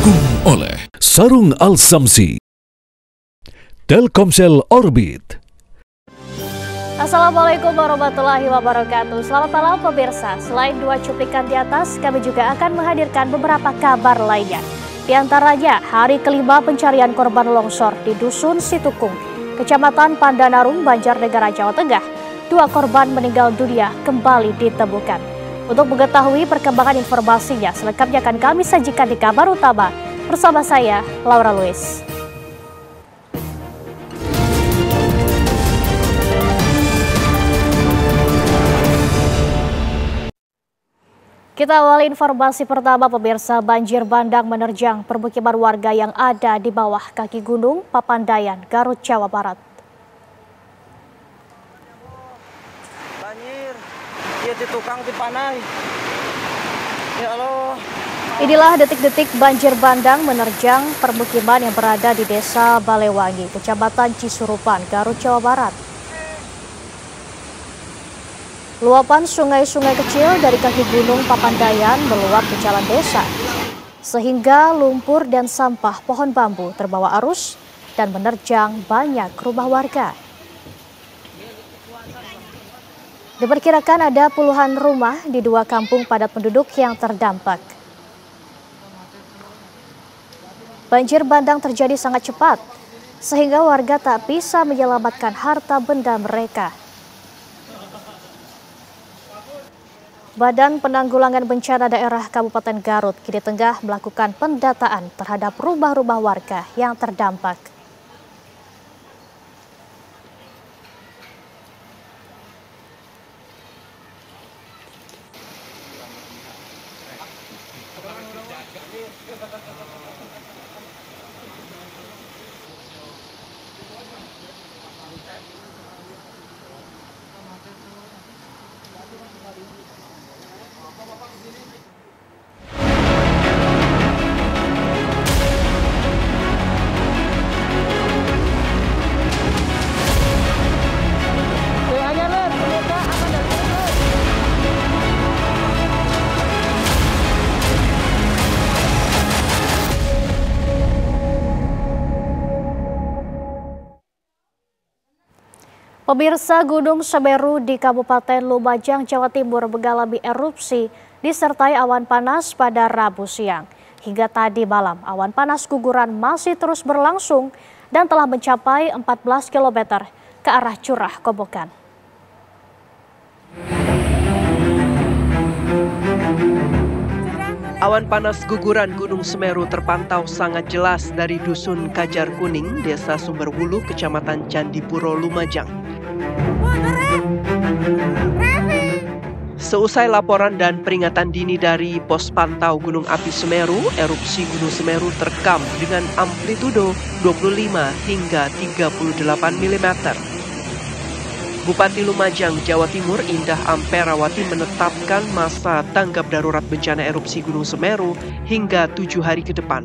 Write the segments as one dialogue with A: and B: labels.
A: Didukung oleh Sarung Al-Samsi, Telkomsel Orbit.
B: Assalamualaikum warahmatullahi wabarakatuh. Selamat malam pemirsa. Selain dua cuplikan di atas, kami juga akan menghadirkan beberapa kabar lainnya. Di antaranya, hari kelima pencarian korban longsor di Dusun Situkung, Kecamatan Pandanarum, Banjarnegara, Jawa Tengah. Dua korban meninggal dunia kembali ditemukan. Untuk mengetahui perkembangan informasinya, selengkapnya akan kami sajikan di kabar utama bersama saya, Laura Luis. Kita awali informasi pertama pemirsa. Banjir bandang menerjang permukiman warga yang ada di bawah kaki gunung Papandayan, Garut, Jawa Barat.
C: Banjir, dia di tukang di panai. Ya Allah.
B: Inilah detik-detik banjir bandang menerjang permukiman yang berada di Desa Balewangi, Kecamatan Cisurupan, Garut, Jawa Barat. Luapan sungai-sungai kecil dari kaki gunung Papandayan meluap ke jalan desa, sehingga lumpur dan sampah pohon bambu terbawa arus dan menerjang banyak rumah warga. Diperkirakan ada puluhan rumah di dua kampung padat penduduk yang terdampak. Banjir bandang terjadi sangat cepat, sehingga warga tak bisa menyelamatkan harta benda mereka. Badan Penanggulangan Bencana Daerah Kabupaten Garut kini tengah melakukan pendataan terhadap rumah-rumah warga yang terdampak. Pemirsa, Gunung Semeru di Kabupaten Lumajang, Jawa Timur mengalami erupsi disertai awan panas pada Rabu siang. Hingga tadi malam, awan panas guguran masih terus berlangsung dan telah mencapai 14 km ke arah Curah Kobokan.
D: Awan panas guguran Gunung Semeru terpantau sangat jelas dari Dusun Kajar Kuning, Desa Sumberwulu, Kecamatan Candipuro, Lumajang. Seusai laporan dan peringatan dini dari Pos Pantau Gunung Api Semeru, erupsi Gunung Semeru terekam dengan amplitudo 25 hingga 38 mm. Bupati Lumajang, Jawa Timur, Indah Amperawati menetapkan masa tanggap darurat bencana erupsi Gunung Semeru hingga 7 hari ke depan.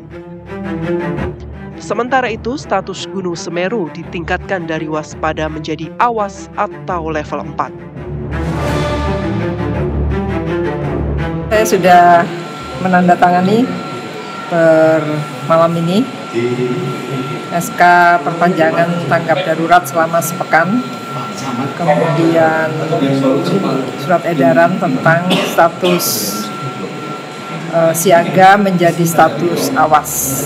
D: Sementara itu, status Gunung Semeru ditingkatkan dari waspada menjadi awas atau level 4.
E: Saya sudah menandatangani per malam ini SK perpanjangan tanggap darurat selama sepekan. Kemudian surat edaran tentang status siaga menjadi status awas.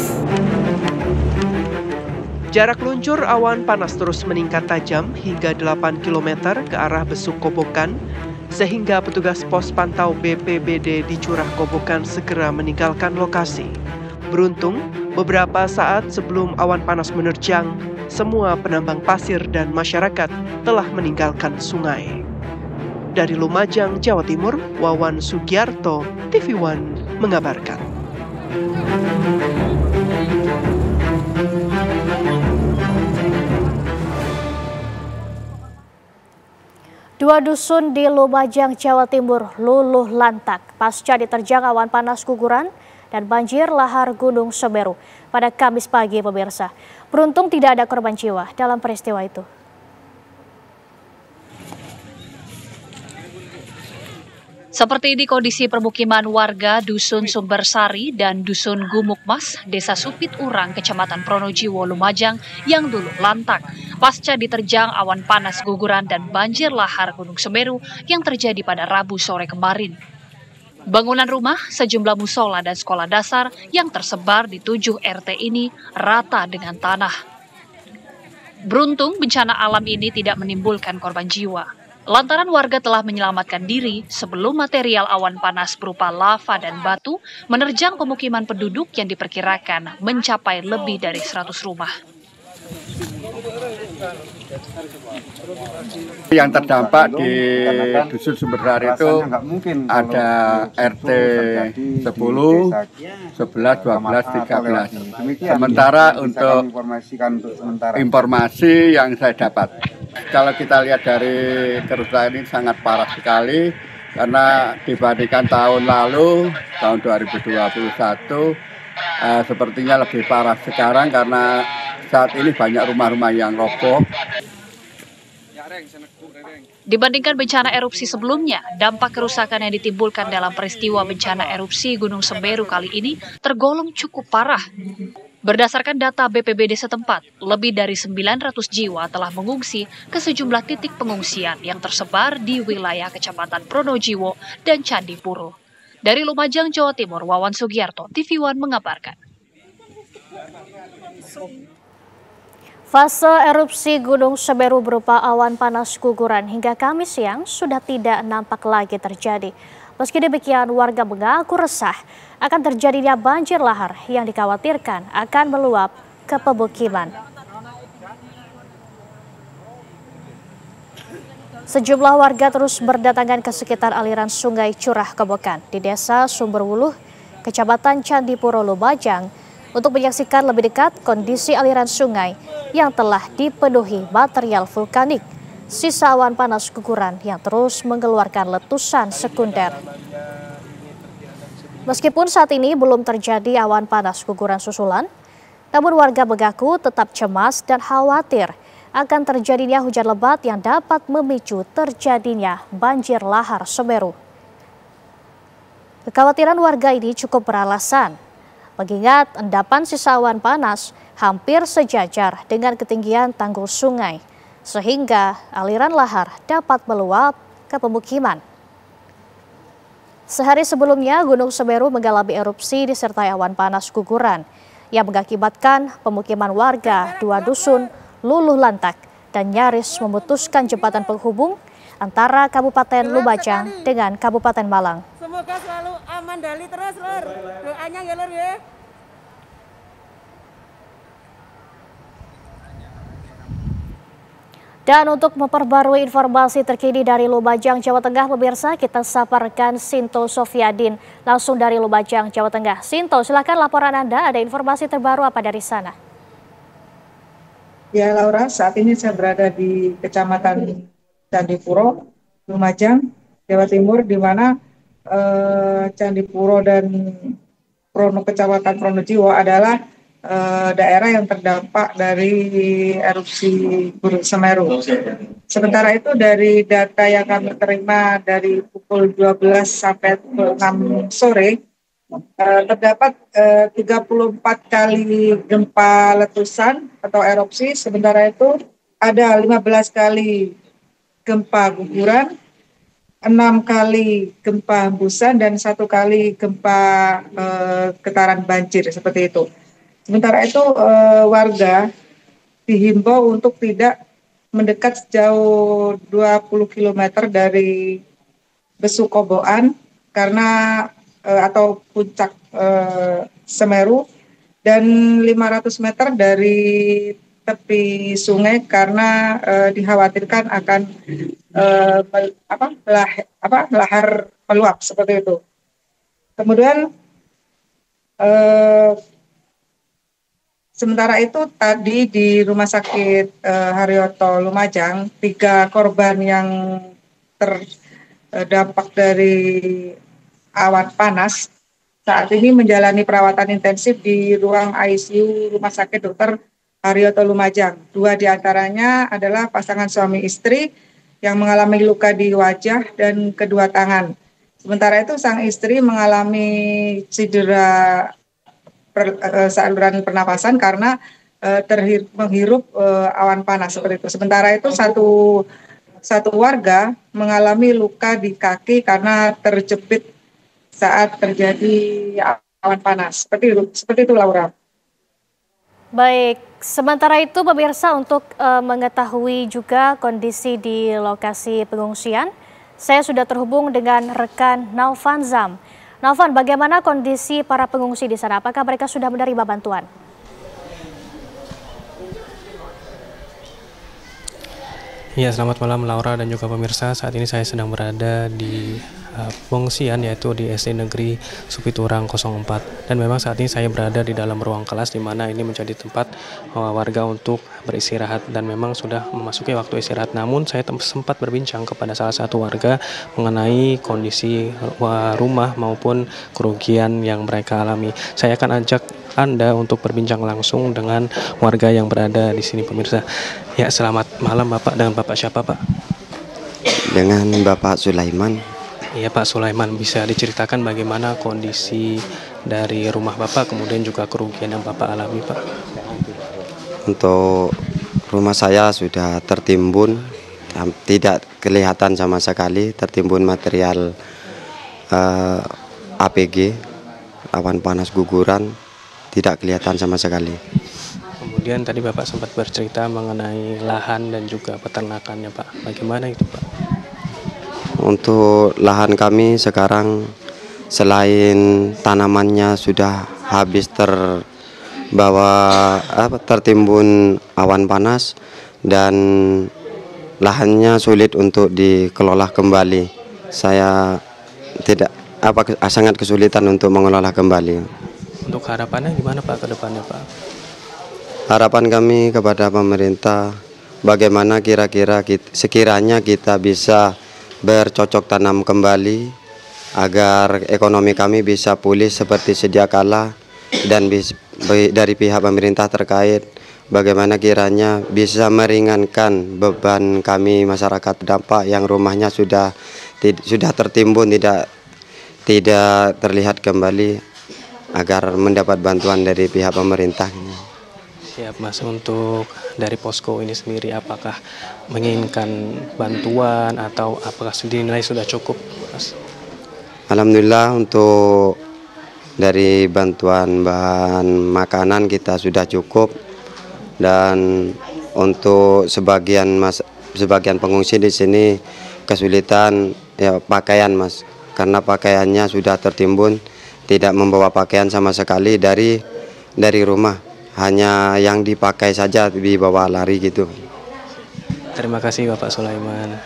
D: Jarak luncur awan panas terus meningkat tajam hingga 8 km ke arah Besuk Kobokan, sehingga petugas pos pantau BPBD di Curah Kobokan segera meninggalkan lokasi. Beruntung, beberapa saat sebelum awan panas menerjang, semua penambang pasir dan masyarakat telah meninggalkan sungai. Dari Lumajang, Jawa Timur, Wawan Sugiarto, TV One mengabarkan.
B: Dua dusun di Lumajang, Jawa Timur luluh lantak pasca diterjang awan panas guguran dan banjir lahar Gunung Semeru pada Kamis pagi pemirsa. Beruntung tidak ada korban jiwa dalam peristiwa itu.
F: Seperti ini kondisi permukiman warga Dusun Sumbersari dan Dusun Gumukmas, Desa Supit Urang, Kecamatan Pronojiwo, Lumajang yang dulu lantang pasca diterjang awan panas guguran dan banjir lahar Gunung Semeru yang terjadi pada Rabu sore kemarin. Bangunan rumah, sejumlah musola dan sekolah dasar yang tersebar di 7 RT ini rata dengan tanah. Beruntung bencana alam ini tidak menimbulkan korban jiwa. Lantaran warga telah menyelamatkan diri sebelum material awan panas berupa lava dan batu menerjang pemukiman penduduk yang diperkirakan mencapai lebih dari 100 rumah.
G: Yang terdampak di Dusun Sumbersari itu ada RT 10, 11, 12, 13. Sementara untuk informasi yang saya dapat, kalau kita lihat dari kerusakan ini sangat parah sekali karena dibandingkan tahun lalu, tahun 2021, sepertinya lebih parah sekarang karena saat ini banyak rumah-rumah yang roboh.
F: Dibandingkan bencana erupsi sebelumnya, dampak kerusakan yang ditimbulkan dalam peristiwa bencana erupsi Gunung Semeru kali ini tergolong cukup parah. Berdasarkan data BPBD setempat, lebih dari 900 jiwa telah mengungsi ke sejumlah titik pengungsian yang tersebar di wilayah Kecamatan Pronojiwo dan Candipuro. Dari Lumajang, Jawa Timur, Wawan Sugiarto, TV One mengabarkan.
B: Fase erupsi Gunung Semeru berupa awan panas guguran hingga Kamis siang sudah tidak nampak lagi terjadi. Meski demikian, warga mengaku resah akan terjadinya banjir lahar yang dikhawatirkan akan meluap ke pemukiman. Sejumlah warga terus berdatangan ke sekitar aliran sungai Curah Kobokan di Desa Sumberwuluh, Kecamatan Candipuro, Lumajang, untuk menyaksikan lebih dekat kondisi aliran sungai yang telah dipenuhi material vulkanik, sisa awan panas guguran yang terus mengeluarkan letusan sekunder. Meskipun saat ini belum terjadi awan panas guguran susulan, namun warga mengaku tetap cemas dan khawatir akan terjadinya hujan lebat yang dapat memicu terjadinya banjir lahar Semeru. Kekhawatiran warga ini cukup beralasan, mengingat endapan sisa awan panas hampir sejajar dengan ketinggian tanggul sungai, sehingga aliran lahar dapat meluap ke pemukiman. Sehari sebelumnya, Gunung Semeru mengalami erupsi disertai awan panas guguran yang mengakibatkan pemukiman warga 2 dusun luluh lantak dan nyaris memutuskan jembatan penghubung antara Kabupaten Lumajang dengan Kabupaten Malang.
H: Semoga selalu aman dali terus, Lur. Doanya ya, Lur ya.
B: Dan untuk memperbarui informasi terkini dari Lumajang, Jawa Tengah, pemirsa, kita saparkan Sinto Sofiadin langsung dari Lumajang, Jawa Tengah. Sinto, silakan laporan Anda, ada informasi terbaru apa dari sana?
E: Ya Laura, saat ini saya berada di Kecamatan Candipuro, Lumajang, Jawa Timur, di mana Candipuro dan Kecamatan Pronojiwo adalah daerah yang terdampak dari erupsi Gunung Semeru. Sementara itu dari data yang kami terima dari pukul 12 sampai pukul 6 sore, terdapat 34 kali gempa letusan atau erupsi, sementara itu ada 15 kali gempa guguran, 6 kali gempa hembusan, dan 1 kali gempa getaran banjir, seperti itu. Sementara itu warga dihimbau untuk tidak mendekat sejauh 20 km dari Besuk Kobokan karena atau puncak Semeru, dan 500 meter dari tepi sungai karena dikhawatirkan akan lahar meluap, seperti itu. Kemudian sementara itu tadi di Rumah Sakit Haryoto Lumajang, 3 korban yang terdampak dari awan panas saat ini menjalani perawatan intensif di ruang ICU Rumah Sakit Dr. Haryoto Lumajang. 2 diantaranya adalah pasangan suami istri yang mengalami luka di wajah dan kedua tangan. Sementara itu sang istri mengalami cedera saluran pernapasan karena menghirup awan panas seperti itu. Sementara itu satu warga mengalami luka di kaki karena terjepit saat terjadi awan panas. Seperti itu Laura.
B: Baik, sementara itu pemirsa untuk mengetahui juga kondisi di lokasi pengungsian, saya sudah terhubung dengan rekan Naufan Zam. Naufan, bagaimana kondisi para pengungsi di sana? Apakah mereka sudah menerima bantuan?
I: Ya, selamat malam Laura dan juga pemirsa. Saat ini saya sedang berada di pengungsian, yaitu di SD Negeri Supiturang 04. Dan memang saat ini saya berada di dalam ruang kelas, di mana ini menjadi tempat warga untuk beristirahat, dan memang sudah memasuki waktu istirahat. Namun saya sempat berbincang kepada salah satu warga mengenai kondisi rumah maupun kerugian yang mereka alami. Saya akan ajak Anda untuk berbincang langsung dengan warga yang berada di sini, pemirsa. Ya, selamat malam Bapak. Dengan Bapak siapa, Pak?
J: Dengan Bapak Sulaiman.
I: Iya, Pak Sulaiman, bisa diceritakan bagaimana kondisi dari rumah Bapak, kemudian juga kerugian yang Bapak alami, Pak?
J: Untuk rumah saya sudah tertimbun, tidak kelihatan sama sekali, tertimbun material APG, awan panas guguran, tidak kelihatan sama sekali.
I: Kemudian tadi Bapak sempat bercerita mengenai lahan dan juga peternakannya, Pak. Bagaimana itu, Pak?
J: Untuk lahan kami sekarang selain tanamannya sudah habis tertimbun awan panas, dan lahannya sulit untuk dikelola kembali. Saya sangat kesulitan untuk mengelola kembali.
I: Untuk harapannya gimana, Pak, ke depannya, Pak?
J: Harapan kami kepada pemerintah, bagaimana sekiranya kita bisa bercocok tanam kembali agar ekonomi kami bisa pulih seperti sedia kala, dan dari pihak pemerintah terkait bagaimana kiranya bisa meringankan beban kami masyarakat terdampak yang rumahnya sudah tertimbun, tidak terlihat kembali, agar mendapat bantuan dari pihak pemerintah.
I: Siap, Mas. Untuk dari posko ini sendiri, apakah menginginkan bantuan atau apakah dinilai sudah cukup, Mas?
J: Alhamdulillah, untuk dari bantuan bahan makanan kita sudah cukup, dan untuk sebagian pengungsi di sini kesulitan ya pakaian, Mas, karena pakaiannya sudah tertimbun, tidak membawa pakaian sama sekali dari rumah. Hanya yang dipakai saja dibawa lari gitu.
I: Terima kasih Bapak Sulaiman.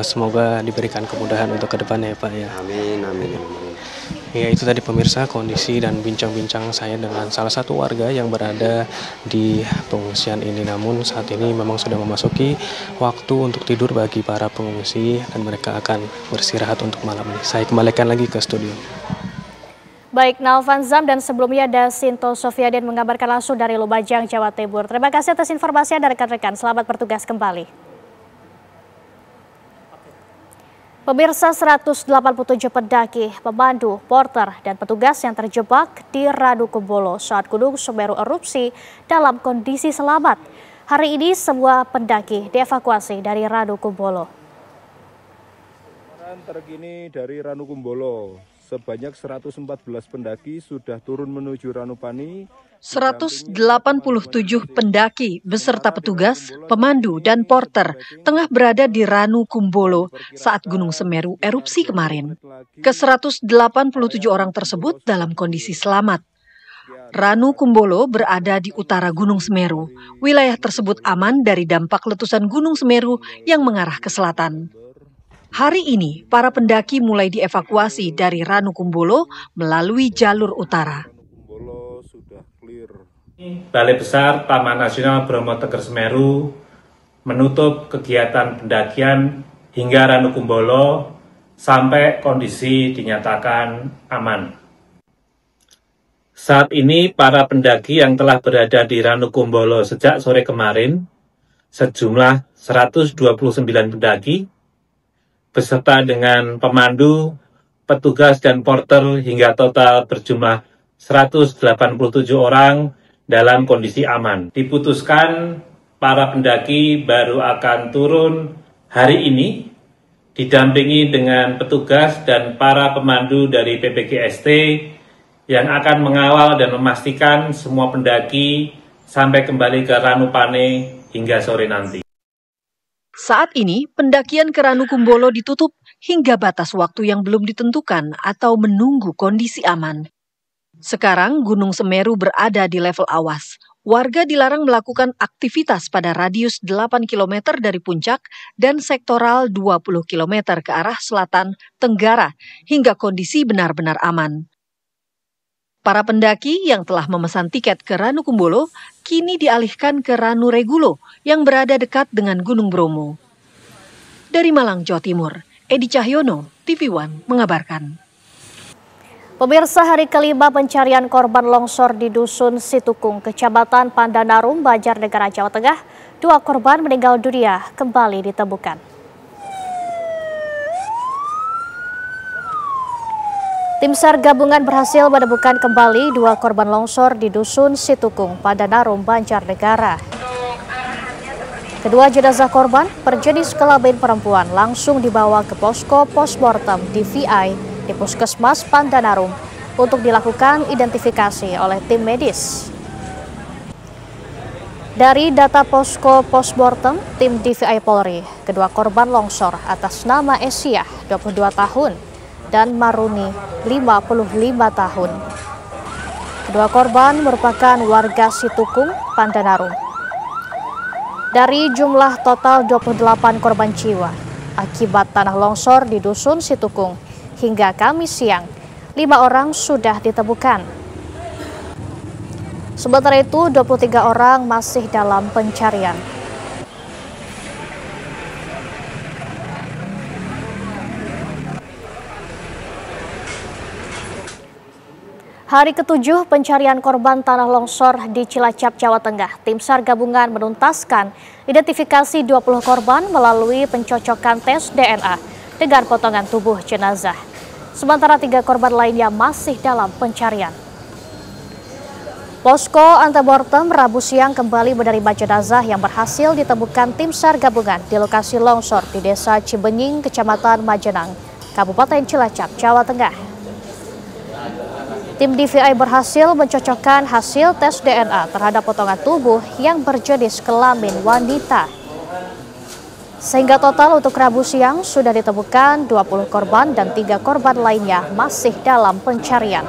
I: Semoga diberikan kemudahan untuk kedepannya ya, Pak, ya.
J: Amin, amin.
I: Ya, itu tadi pemirsa kondisi dan bincang-bincang saya dengan salah satu warga yang berada di pengungsian ini. Namun saat ini memang sudah memasuki waktu untuk tidur bagi para pengungsi, dan mereka akan beristirahat untuk malam ini. Saya kembalikan lagi ke studio.
B: Baik, Naufan Zam, dan sebelumnya ada Sinto Sofiadin mengabarkan langsung dari Lumajang, Jawa Timur. Terima kasih atas informasinya dari rekan-rekan. Selamat bertugas kembali. Pemirsa, 187 pendaki, pemandu, porter, dan petugas yang terjebak di Ranukumbolo saat Gunung Semeru erupsi dalam kondisi selamat. Hari ini semua pendaki dievakuasi dari Ranukumbolo.
K: Terkini dari Ranukumbolo, sebanyak 114 pendaki sudah turun menuju Ranupani.
L: 187 pendaki beserta petugas, pemandu, dan porter tengah berada di Ranukumbolo saat Gunung Semeru erupsi kemarin. Ke-187 orang tersebut dalam kondisi selamat. Ranukumbolo berada di utara Gunung Semeru. Wilayah tersebut aman dari dampak letusan Gunung Semeru yang mengarah ke selatan. Hari ini, para pendaki mulai dievakuasi dari Ranukumbolo melalui jalur utara.
M: Balai Besar Taman Nasional Bromo Tengger Semeru menutup kegiatan pendakian hingga Ranukumbolo sampai kondisi dinyatakan aman. Saat ini, para pendaki yang telah berada di Ranukumbolo sejak sore kemarin, sejumlah 129 pendaki, beserta dengan pemandu, petugas dan porter hingga total berjumlah 187 orang dalam kondisi aman. Diputuskan para pendaki baru akan turun hari ini didampingi dengan petugas dan para pemandu dari PPGST yang akan mengawal dan memastikan semua pendaki sampai kembali ke Ranupane hingga sore nanti.
L: Saat ini, pendakian ke Ranukumbolo ditutup hingga batas waktu yang belum ditentukan atau menunggu kondisi aman. Sekarang, Gunung Semeru berada di level awas. Warga dilarang melakukan aktivitas pada radius 8 km dari puncak dan sektoral 20 km ke arah selatan, tenggara, hingga kondisi benar-benar aman. Para pendaki yang telah memesan tiket ke Ranukumbolo kini dialihkan ke Ranu Regulo yang berada dekat dengan Gunung Bromo. Dari Malang, Jawa Timur, Edi Cahyono, TV One mengabarkan.
B: Pemirsa, hari kelima pencarian korban longsor di Dusun Situkung, Kecamatan Pandanarum, Banjarnegara, Jawa Tengah, 2 korban meninggal dunia kembali ditemukan. Tim SAR gabungan berhasil menemukan kembali 2 korban longsor di Dusun Situkung, Pandanarum, Banjarnegara. Kedua jenazah korban berjenis kelamin perempuan langsung dibawa ke posko postmortem DVI di Puskesmas Pandanarum untuk dilakukan identifikasi oleh tim medis. Dari data posko postmortem tim DVI Polri, kedua korban longsor atas nama Esia 22 tahun dan Maruni 55 tahun. Kedua korban merupakan warga Situkung, Pandanarum. Dari jumlah total 28 korban jiwa akibat tanah longsor di Dusun Situkung, hingga Kamis siang, 5 orang sudah ditemukan. Sementara itu, 23 orang masih dalam pencarian. Hari ke-7 pencarian korban tanah longsor di Cilacap, Jawa Tengah. Tim SAR gabungan menuntaskan identifikasi 20 korban melalui pencocokan tes DNA dengan potongan tubuh jenazah. Sementara 3 korban lainnya masih dalam pencarian. Posko antemortem Rabu siang kembali menerima jenazah yang berhasil ditemukan tim SAR gabungan di lokasi longsor di Desa Cibenying, Kecamatan Majenang, Kabupaten Cilacap, Jawa Tengah. Tim DVI berhasil mencocokkan hasil tes DNA terhadap potongan tubuh yang berjenis kelamin wanita. Sehingga total untuk Rabu siang sudah ditemukan 20 korban dan 3 korban lainnya masih dalam pencarian.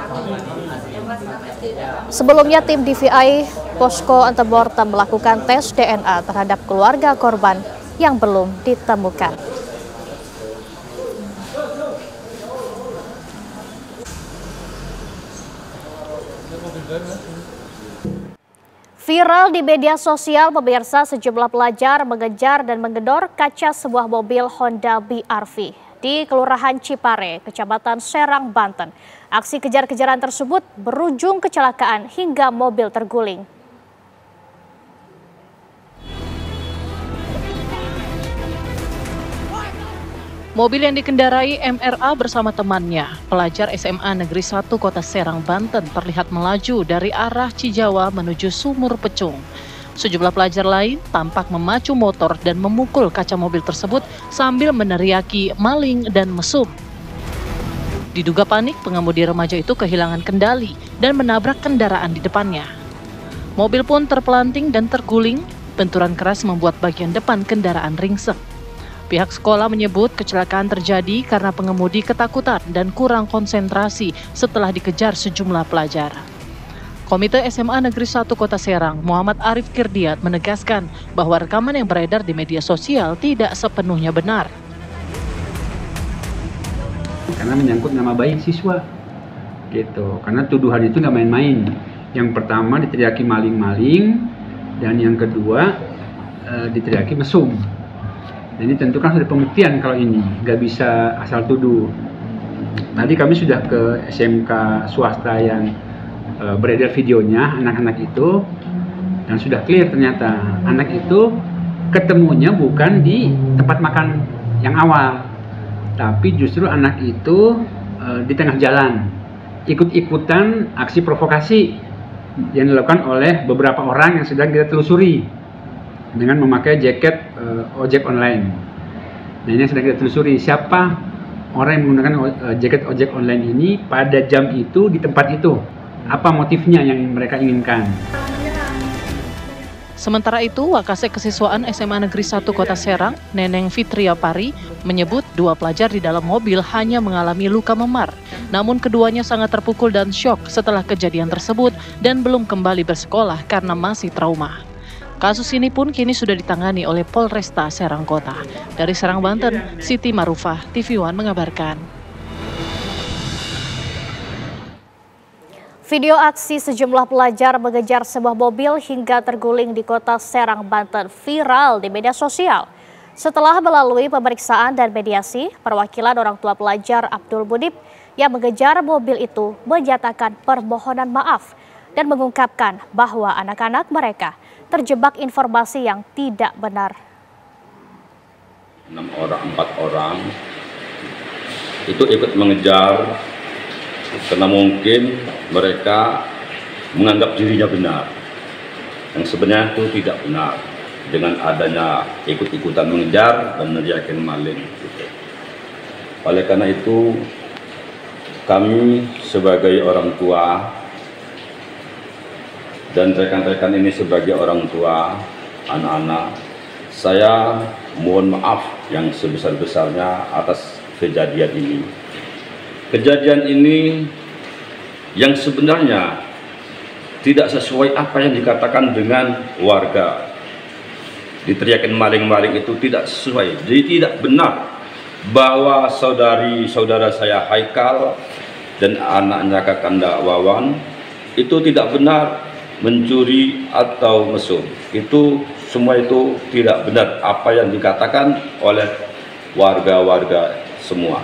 B: Sebelumnya tim DVI Posko Antemortem melakukan tes DNA terhadap keluarga korban yang belum ditemukan. Viral di media sosial, pemirsa, sejumlah pelajar mengejar dan menggedor kaca sebuah mobil Honda BRV di Kelurahan Cipare, Kecamatan Serang, Banten. Aksi kejar-kejaran tersebut berujung kecelakaan hingga mobil terguling.
N: Mobil yang dikendarai MRA bersama temannya, pelajar SMA Negeri 1 Kota Serang, Banten, terlihat melaju dari arah Cijawa menuju Sumur Pecung. Sejumlah pelajar lain tampak memacu motor dan memukul kaca mobil tersebut sambil meneriaki maling dan mesum. Diduga panik, pengemudi remaja itu kehilangan kendali dan menabrak kendaraan di depannya. Mobil pun terpelanting dan terguling, benturan keras membuat bagian depan kendaraan ringsek. Pihak sekolah menyebut kecelakaan terjadi karena pengemudi ketakutan dan kurang konsentrasi setelah dikejar sejumlah pelajar. Komite SMA Negeri 1 Kota Serang, Muhammad Arif Kirdiat, menegaskan bahwa rekaman yang beredar di media sosial tidak sepenuhnya benar.
O: Karena menyangkut nama baik siswa, gitu. Karena tuduhan itu nggak main-main. Yang pertama diteriaki maling-maling, dan yang kedua diteriaki mesum. Ini tentu kan sudah pembuktian kalau ini, nggak bisa asal tuduh. Tadi kami sudah ke SMK swasta yang beredar videonya anak-anak itu, dan sudah clear ternyata anak itu ketemunya bukan di tempat makan yang awal, tapi justru anak itu di tengah jalan, ikut-ikutan aksi provokasi yang dilakukan oleh beberapa orang yang sedang kita telusuri dengan memakai jaket ojek online. Nah, ini yang sedang kita telusuri, siapa orang yang menggunakan jaket ojek online ini pada jam itu di tempat itu, apa motifnya yang mereka inginkan.
N: Sementara itu, Wakasek Kesiswaan SMA Negeri 1 Kota Serang, Neneng Fitria Pari, menyebut 2 pelajar di dalam mobil hanya mengalami luka memar. Namun keduanya sangat terpukul dan syok setelah kejadian tersebut dan belum kembali bersekolah karena masih trauma. Kasus ini pun kini sudah ditangani oleh Polresta Serang Kota. Dari Serang, Banten, Siti Marufah, TV One mengabarkan.
B: Video aksi sejumlah pelajar mengejar sebuah mobil hingga terguling di kota Serang, Banten viral di media sosial. Setelah melalui pemeriksaan dan mediasi, perwakilan orang tua pelajar Abdul Mudib yang mengejar mobil itu menyatakan permohonan maaf dan mengungkapkan bahwa anak-anak mereka terjebak informasi yang tidak benar.
P: 4 orang itu ikut mengejar karena mungkin mereka menganggap dirinya benar, yang sebenarnya itu tidak benar dengan adanya ikut-ikutan mengejar dan meneriakin maling. Oleh karena itu, kami sebagai orang tua dan rekan-rekan ini sebagai orang tua anak-anak, saya mohon maaf yang sebesar-besarnya atas kejadian ini. Kejadian ini yang sebenarnya tidak sesuai apa yang dikatakan dengan warga. Diteriakin maling-maling itu tidak sesuai. Jadi tidak benar bahwa saudara saya Haikal dan anaknya Kakanda Wawan itu tidak benar mencuri atau mesum. Itu semua itu tidak benar apa yang dikatakan oleh warga-warga semua.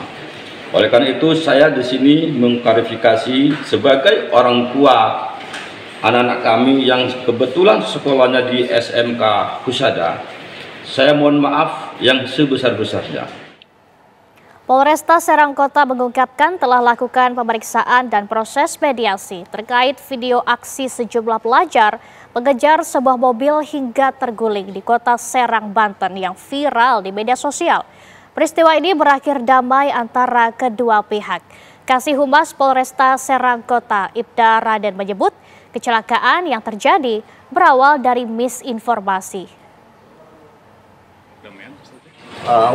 P: Oleh karena itu saya di sini mengklarifikasi sebagai orang tua anak-anak kami yang kebetulan sekolahnya di SMK Husada. Saya mohon maaf yang sebesar-besarnya.
B: Polresta Serang Kota mengungkapkan telah lakukan pemeriksaan dan proses mediasi terkait video aksi sejumlah pelajar mengejar sebuah mobil hingga terguling di kota Serang, Banten yang viral di media sosial. Peristiwa ini berakhir damai antara kedua pihak. Kasih Humas Polresta Serang Kota, Ibda Raden menyebut kecelakaan yang terjadi berawal dari misinformasi.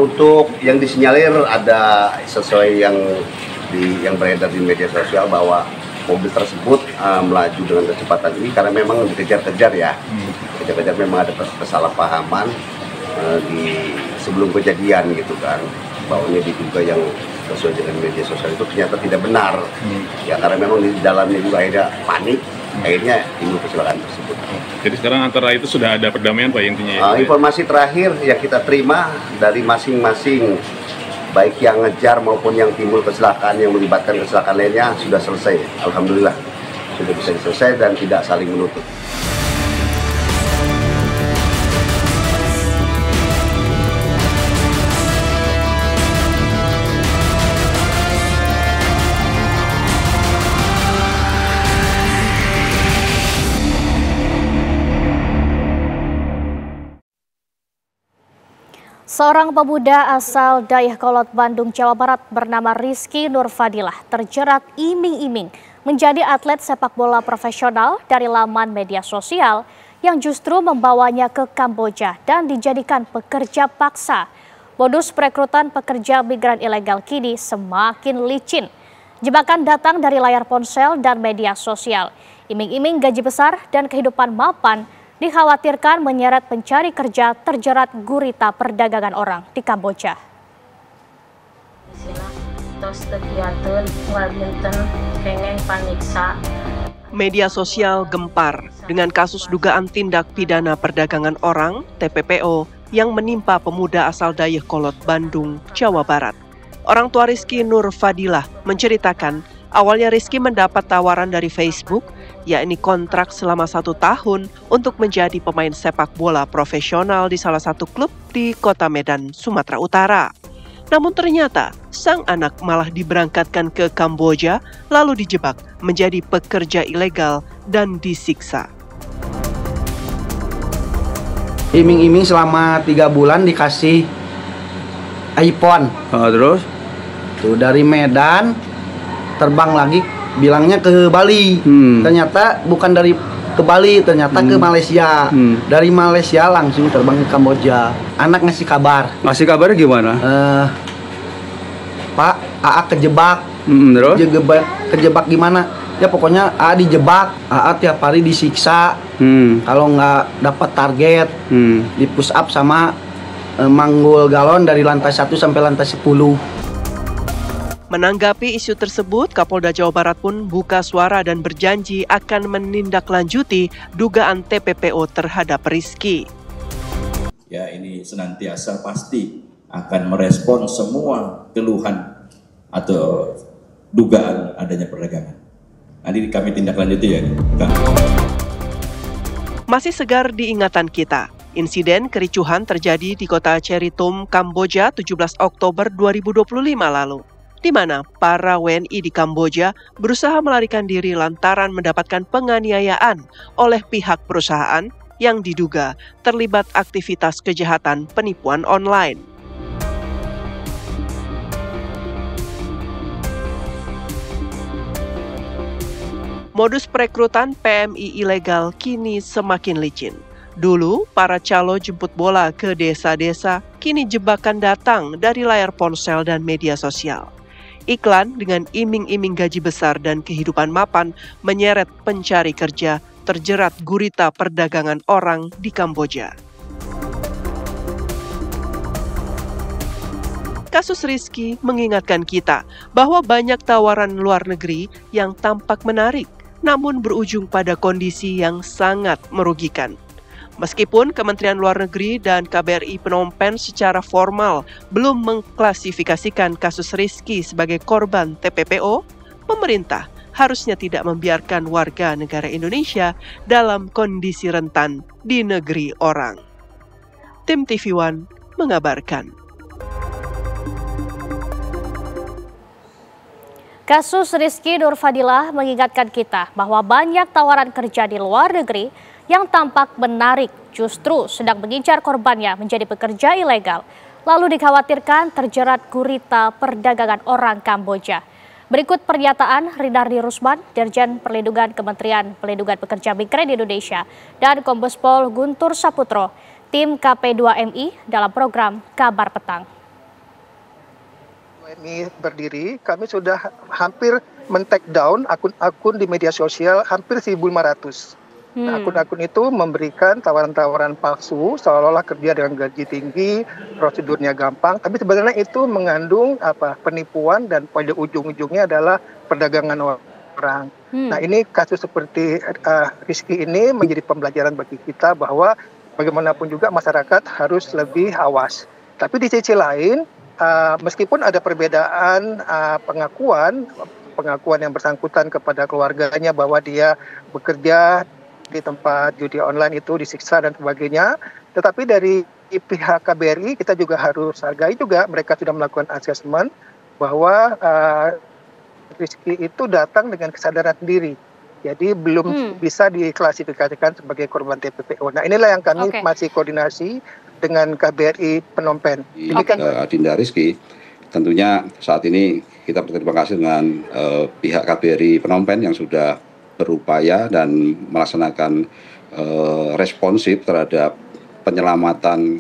Q: Untuk yang disinyalir ada sesuai yang beredar di media sosial bahwa mobil tersebut melaju dengan kecepatan ini karena memang dikejar-kejar ya. Kejar-kejar memang ada kesalahpahaman sebelum kejadian gitu kan, bahwa ini diduga yang sesuai dengan media sosial itu ternyata tidak benar. Ya karena memang di dalamnya juga akhirnya panik, akhirnya timbul kecelakaan tersebut.
R: Jadi sekarang antara itu sudah ada perdamaian Pak intinya?
Q: Informasi terakhir yang kita terima dari masing-masing baik yang ngejar maupun yang timbul kecelakaan yang melibatkan kecelakaan lainnya sudah selesai. Alhamdulillah sudah bisa selesai dan tidak saling menutup.
B: Seorang pemuda asal Dayakolot, Bandung, Jawa Barat bernama Rizky Nurfadilah terjerat iming-iming menjadi atlet sepak bola profesional dari laman media sosial yang justru membawanya ke Kamboja dan dijadikan pekerja paksa. Modus perekrutan pekerja migran ilegal kini semakin licin. Jebakan datang dari layar ponsel dan media sosial. Iming-iming gaji besar dan kehidupan mapan dikhawatirkan menyeret pencari kerja terjerat gurita perdagangan orang di Kamboja.
D: Media sosial gempar dengan kasus dugaan tindak pidana perdagangan orang (TPPO) yang menimpa pemuda asal Dayakolot, Bandung, Jawa Barat. Orang tua Rizky Nurfadilah menceritakan awalnya Rizky mendapat tawaran dari Facebook, yakni kontrak selama 1 tahun untuk menjadi pemain sepak bola profesional di salah satu klub di Kota Medan, Sumatera Utara. Namun ternyata sang anak malah diberangkatkan ke Kamboja lalu dijebak menjadi pekerja ilegal dan disiksa.
C: Iming-iming selama 3 bulan dikasih iPhone. Terus? Tuh dari Medan terbang lagi, bilangnya ke Bali. Ternyata bukan dari ke Bali, ternyata ke Malaysia. Dari Malaysia langsung terbang ke Kamboja. Anak ngasih kabar.
S: Ngasih kabar gimana?
C: Pak, AA kejebak.
S: Terus?
C: Kejebak gimana? Ya pokoknya AA dijebak. AA tiap hari disiksa. Kalau nggak dapat target, di push up sama manggul galon dari lantai 1 sampai lantai 10.
D: Menanggapi isu tersebut, Kapolda Jawa Barat pun buka suara dan berjanji akan menindaklanjuti dugaan TPPO terhadap Rizky.
T: Ya, ini senantiasa pasti akan merespon semua keluhan atau dugaan adanya perdagangan. Nanti kami tindak lanjuti ya.
D: Masih segar di ingatan kita, insiden kericuhan terjadi di kota Cheritum, Kamboja 17 Oktober 2025 lalu, di mana para WNI di Kamboja berusaha melarikan diri lantaran mendapatkan penganiayaan oleh pihak perusahaan yang diduga terlibat aktivitas kejahatan penipuan online. Modus perekrutan PMI ilegal kini semakin licin. Dulu, para calo jemput bola ke desa-desa, kini jebakan datang dari layar ponsel dan media sosial. Iklan dengan iming-iming gaji besar dan kehidupan mapan menyeret pencari kerja terjerat gurita perdagangan orang di Kamboja. Kasus Rizky mengingatkan kita bahwa banyak tawaran luar negeri yang tampak menarik, namun berujung pada kondisi yang sangat merugikan. Meskipun Kementerian Luar Negeri dan KBRI Phnom Penh secara formal belum mengklasifikasikan kasus Rizky sebagai korban TPPO, pemerintah harusnya tidak membiarkan warga negara Indonesia dalam kondisi rentan di negeri orang. Tim TV One mengabarkan.
B: Kasus Rizky Nurfadilah mengingatkan kita bahwa banyak tawaran kerja di luar negeri yang tampak menarik justru sedang mengincar korbannya menjadi pekerja ilegal, lalu dikhawatirkan terjerat gurita perdagangan orang Kamboja. Berikut pernyataan Rinardi Rusman, Dirjen Perlindungan Kementerian Pelindungan Pekerja Migran Indonesia, dan Kombes Pol Guntur Saputro, tim KP2MI dalam program Kabar Petang.
U: Ini berdiri, kami sudah hampir men-take down akun-akun di media sosial hampir 1.500. Nah, akun-akun itu memberikan tawaran-tawaran palsu, seolah-olah kerja dengan gaji tinggi, prosedurnya gampang, tapi sebenarnya itu mengandung penipuan dan pada ujung-ujungnya adalah perdagangan orang. Nah, ini kasus seperti Rizky ini menjadi pembelajaran bagi kita bahwa bagaimanapun juga masyarakat harus lebih awas. Tapi di sisi lain, meskipun ada perbedaan pengakuan yang bersangkutan kepada keluarganya bahwa dia bekerja di tempat judi online itu disiksa dan sebagainya, tetapi dari pihak KBRI kita juga harus hargai juga mereka sudah melakukan asesmen bahwa Rizky itu datang dengan kesadaran diri, jadi belum bisa diklasifikasikan sebagai korban TPPO. Nah, inilah yang kami masih koordinasi dengan KBRI Phnom Penh.
V: Adinda Rizky, tentunya saat ini kita berterima kasih dengan pihak KBRI Phnom Penh yang sudah berupaya dan melaksanakan responsif terhadap penyelamatan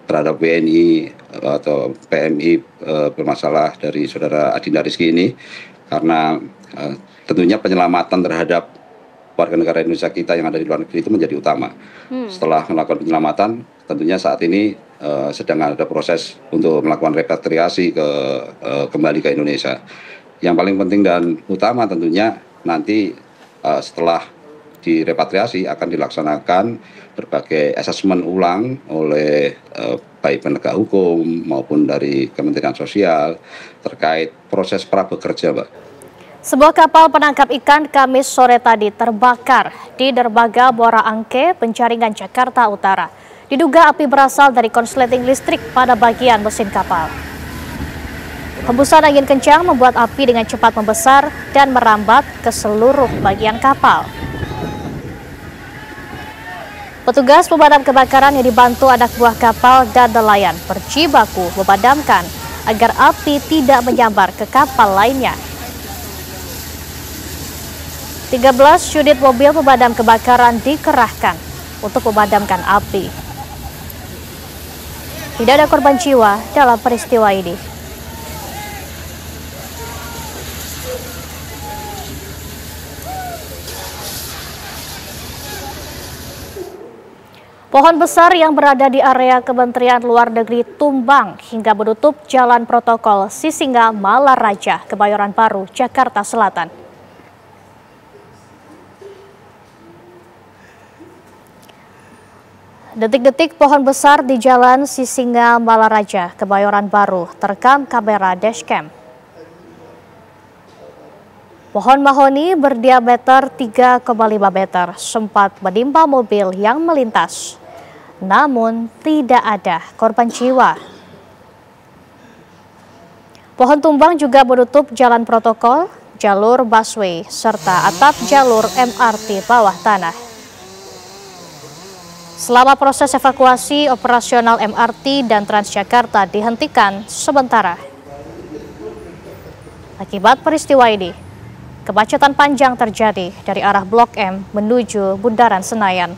V: terhadap WNI atau PMI bermasalah dari saudara Adinda Rizky ini, karena tentunya penyelamatan terhadap warga negara Indonesia kita yang ada di luar negeri itu menjadi utama. Setelah melakukan penyelamatan, tentunya saat ini sedang ada proses untuk melakukan repatriasi kembali ke Indonesia. Yang paling penting dan utama tentunya nanti setelah direpatriasi akan dilaksanakan berbagai asesmen ulang oleh baik penegak hukum maupun dari Kementerian Sosial terkait proses prabekerja, Mbak.
B: Sebuah kapal penangkap ikan Kamis sore tadi terbakar di dermaga Muara Angke, Penjaringan, Jakarta Utara. Diduga api berasal dari konsleting listrik pada bagian mesin kapal. Hembusan angin kencang membuat api dengan cepat membesar dan merambat ke seluruh bagian kapal. Petugas pemadam kebakaran yang dibantu anak buah kapal dan nelayan berjibaku memadamkan agar api tidak menyambar ke kapal lainnya. 13 unit mobil pemadam kebakaran dikerahkan untuk memadamkan api. Tidak ada korban jiwa dalam peristiwa ini. Pohon besar yang berada di area Kementerian Luar Negeri tumbang hingga menutup jalan protokol Sisinga Malaraja, Kebayoran Baru, Jakarta Selatan. Detik-detik pohon besar di jalan Sisinga Malaraja, Kebayoran Baru terekam kamera dashcam. Pohon mahoni berdiameter 3,5 meter sempat menimpa mobil yang melintas. Namun tidak ada korban jiwa. Pohon tumbang juga menutup jalan protokol, jalur busway, serta atap jalur MRT bawah tanah. Selama proses evakuasi, operasional MRT dan Transjakarta dihentikan sementara. Akibat peristiwa ini, kemacetan panjang terjadi dari arah Blok M menuju Bundaran Senayan.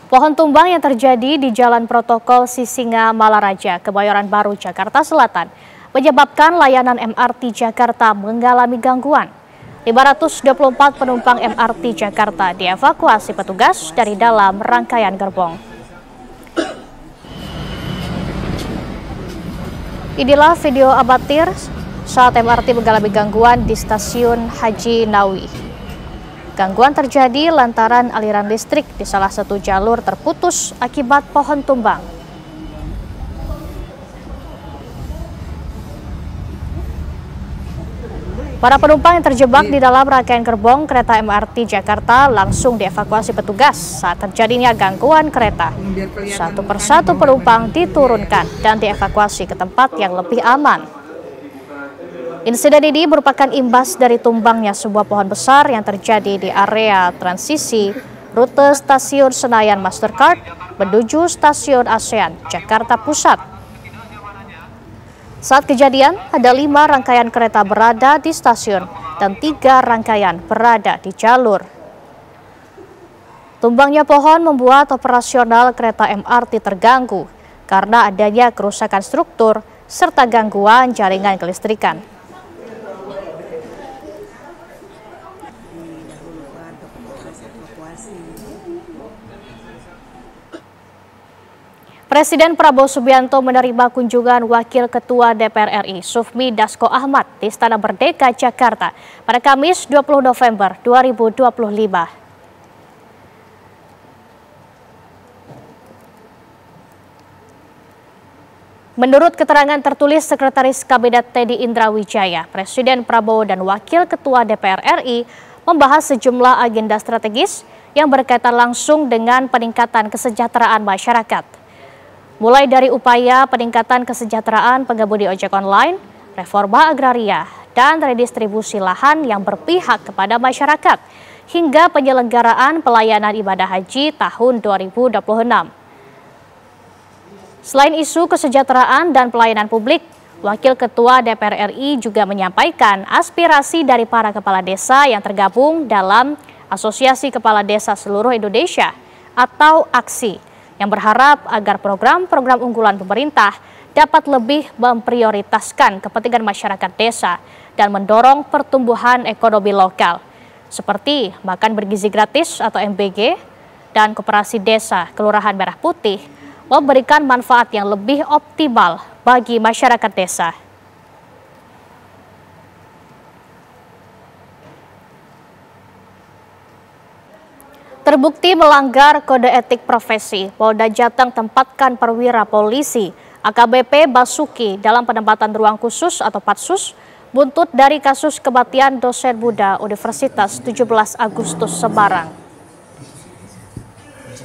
B: Pohon tumbang yang terjadi di Jalan Protokol Sisinga Malaraja, Kebayoran Baru, Jakarta Selatan, menyebabkan layanan MRT Jakarta mengalami gangguan. 524 penumpang MRT Jakarta dievakuasi petugas dari dalam rangkaian gerbong. Inilah video amatir saat MRT mengalami gangguan di stasiun Haji Nawi. Gangguan terjadi lantaran aliran listrik di salah satu jalur terputus akibat pohon tumbang. Para penumpang yang terjebak di dalam rangkaian gerbong kereta MRT Jakarta langsung dievakuasi petugas saat terjadinya gangguan kereta. Satu persatu penumpang diturunkan dan dievakuasi ke tempat yang lebih aman. Insiden ini merupakan imbas dari tumbangnya sebuah pohon besar yang terjadi di area transisi rute stasiun Senayan Mastercard menuju stasiun ASEAN Jakarta Pusat. Saat kejadian, ada 5 rangkaian kereta berada di stasiun dan 3 rangkaian berada di jalur. Tumbangnya pohon membuat operasional kereta MRT terganggu karena adanya kerusakan struktur serta gangguan jaringan kelistrikan. Presiden Prabowo Subianto menerima kunjungan Wakil Ketua DPR RI Sufmi Dasko Ahmad di Istana Merdeka, Jakarta pada Kamis 20 November 2025. Menurut keterangan tertulis Sekretaris Kabinet Teddy Indrawijaya, Presiden Prabowo dan Wakil Ketua DPR RI membahas sejumlah agenda strategis yang berkaitan langsung dengan peningkatan kesejahteraan masyarakat. Mulai dari upaya peningkatan kesejahteraan pengemudi ojek online, reforma agraria, dan redistribusi lahan yang berpihak kepada masyarakat, hingga penyelenggaraan pelayanan ibadah haji tahun 2026. Selain isu kesejahteraan dan pelayanan publik, Wakil Ketua DPR RI juga menyampaikan aspirasi dari para kepala desa yang tergabung dalam Asosiasi Kepala Desa Seluruh Indonesia atau AKSI, yang berharap agar program-program unggulan pemerintah dapat lebih memprioritaskan kepentingan masyarakat desa dan mendorong pertumbuhan ekonomi lokal, seperti makan bergizi gratis atau MBG dan koperasi desa Kelurahan Merah Putih memberikan manfaat yang lebih optimal bagi masyarakat desa. Terbukti melanggar kode etik profesi, Polda Jateng tempatkan perwira polisi AKBP Basuki dalam penempatan ruang khusus atau Patsus buntut dari kasus kematian dosen muda Universitas 17 Agustus Semarang.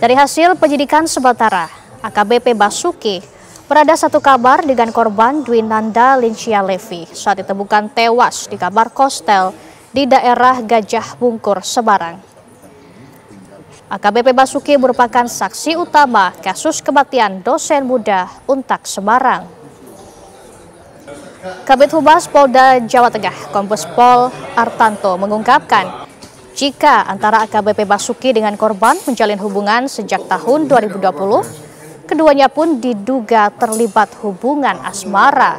B: Dari hasil penyidikan sementara, AKBP Basuki berada satu kabar dengan korban Dwinanda Lincia Levi saat ditemukan tewas di kamar kostel di daerah Gajah Bungkur, Semarang. AKBP Basuki merupakan saksi utama kasus kematian dosen muda Untak Semarang. Kabid Humas Polda Jawa Tengah, Kombes Pol Artanto mengungkapkan jika antara AKBP Basuki dengan korban menjalin hubungan sejak tahun 2020, keduanya pun diduga terlibat hubungan asmara.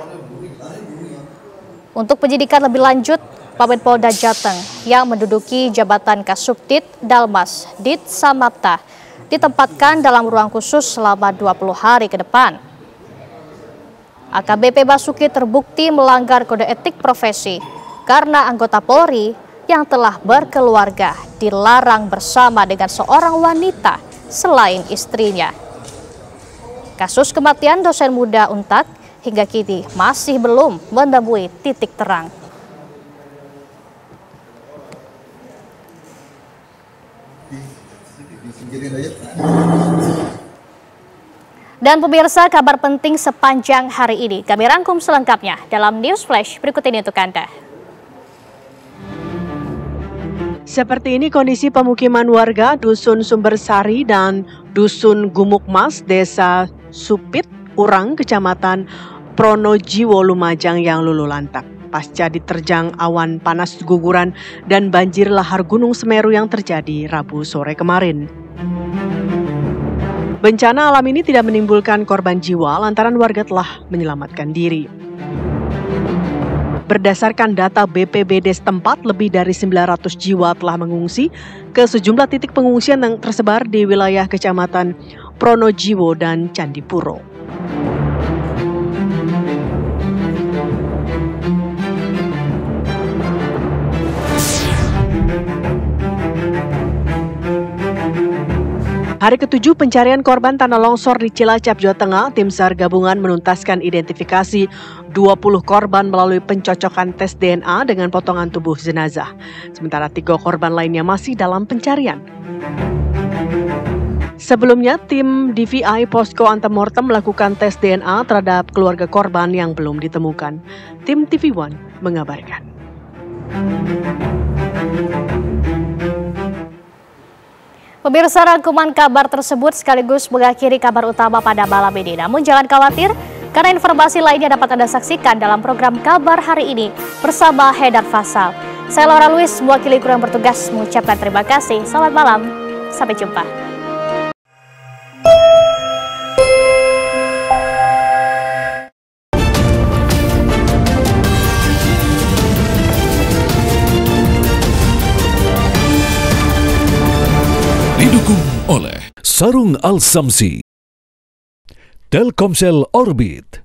B: Untuk penyidikan lebih lanjut, Pamit Polda Jateng yang menduduki jabatan Kasubdit Dalmas Dit Samapta ditempatkan dalam ruang khusus selama 20 hari ke depan. AKBP Basuki terbukti melanggar kode etik profesi karena anggota Polri yang telah berkeluarga dilarang bersama dengan seorang wanita selain istrinya. Kasus kematian dosen muda Untak hingga kini masih belum menemui titik terang. Dan pemirsa, kabar penting sepanjang hari ini kami rangkum selengkapnya dalam News Flash berikut ini untuk Anda.
A: Seperti ini kondisi pemukiman warga Dusun Sumbersari dan Dusun Gumukmas, Desa Supit Urang, Kecamatan Pronojiwo, Lumajang yang luluh lantak pasca diterjang awan panas guguran dan banjir lahar Gunung Semeru yang terjadi Rabu sore kemarin. Bencana alam ini tidak menimbulkan korban jiwa lantaran warga telah menyelamatkan diri. Berdasarkan data BPBD setempat, lebih dari 900 jiwa telah mengungsi ke sejumlah titik pengungsian yang tersebar di wilayah Kecamatan Pronojiwo dan Candipuro. Hari ke-7 pencarian korban tanah longsor di Cilacap, Jawa Tengah, tim SAR gabungan menuntaskan identifikasi 20 korban melalui pencocokan tes DNA dengan potongan tubuh jenazah. Sementara 3 korban lainnya masih dalam pencarian. Sebelumnya, tim DVI Posko Antemortem melakukan tes DNA terhadap keluarga korban yang belum ditemukan. Tim TV One mengabarkan.
B: Pemirsa, rangkuman kabar tersebut sekaligus mengakhiri kabar utama pada malam ini. Namun jangan khawatir, karena informasi lainnya dapat Anda saksikan dalam program Kabar Hari Ini bersama Haidar Faisal. Saya Laura Luis, mewakili kru yang bertugas mengucapkan terima kasih. Selamat malam, sampai jumpa.
S: Didukung oleh Sarung Al-Samsi, Telkomsel Orbit,